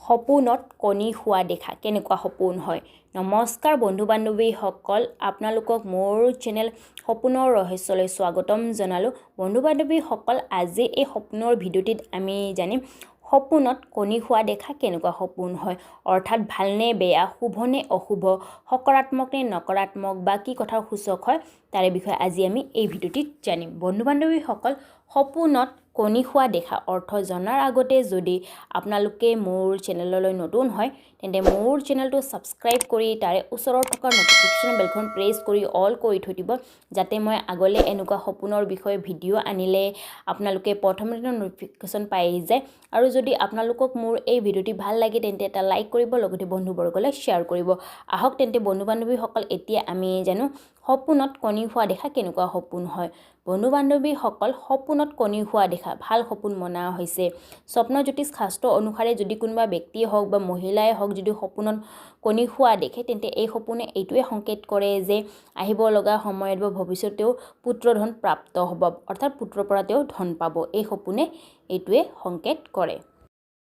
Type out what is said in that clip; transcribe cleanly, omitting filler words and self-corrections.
সপোনত কণী খোৱা দেখা কেনেকুৱা সপোন হয়। নমস্কাৰ বন্ধু বান্ধৱীসকল, আপোনালোকক মোৰ চেনেল সপোনৰ ৰহস্যলৈ স্বাগতম জনালোঁ। বন্ধু বান্ধৱীসকল, আজি এই সপোনৰ ভিডিঅ'টিত আমি জানিম সপোনত কণী খোৱা দেখা কেনেকুৱা সপোন হয়, অৰ্থাৎ ভালনে বেয়া, শুভনে অশুভ, সকাৰাত্মক নে নকাৰাত্মক বা কি কথাৰ সূচক হয় তাৰে বিষয়ে আজি আমি এই ভিডিঅ'টিত জানিম। বন্ধু বান্ধৱীসকল, সপোনত কণী খোৱা দেখা অৰ্থ জনাৰ আগতে যদি আপোনালোকে মোৰ চেনেললৈ নতুন হয় তেন্তে মোৰ চেনেলটো ছাবস্ক্ৰাইব কৰি তাৰে ওচৰত থকা নটিফিকেশ্যন বেলখন প্ৰেছ কৰি অল কৰি থৈ দিব, যাতে মই আগলৈ এনেকুৱা সপোনৰ বিষয়ে ভিডিঅ' আনিলে আপোনালোকে প্ৰথমতে নটিফিকেশ্যন পাই যায়। আৰু যদি আপোনালোকক মোৰ এই ভিডিঅ'টি ভাল লাগে তেন্তে এটা লাইক কৰিব, লগতে বন্ধুবৰ্গলৈ শ্বেয়াৰ কৰিব। আহক তেন্তে বন্ধু বান্ধৱীসকল, এতিয়া আমি জানো সপোনত কণী খোৱা দেখা কেনেকুৱা সপোন হয়। বন্ধু বান্ধৱীসকল, সপোনত কণী খোৱা দেখা ভাল সপোন মনা হৈছে। স্বপ্নজ্যোতিষ শাস্ত্ৰ অনুসাৰে যদি কোনোবা ব্যক্তিয়ে হওক বা মহিলাই হওক যদি সপোনত কণী খোৱা দেখে তেন্তে এই সপোনে এইটোৱে সংকেত কৰে যে আহিব লগা সময়ত বা ভৱিষ্যতেও পুত্ৰধন প্ৰাপ্ত হ'ব, অৰ্থাৎ পুত্ৰৰ পৰা তেওঁ ধন পাব। এই সপোনে এইটোৱে সংকেত কৰে।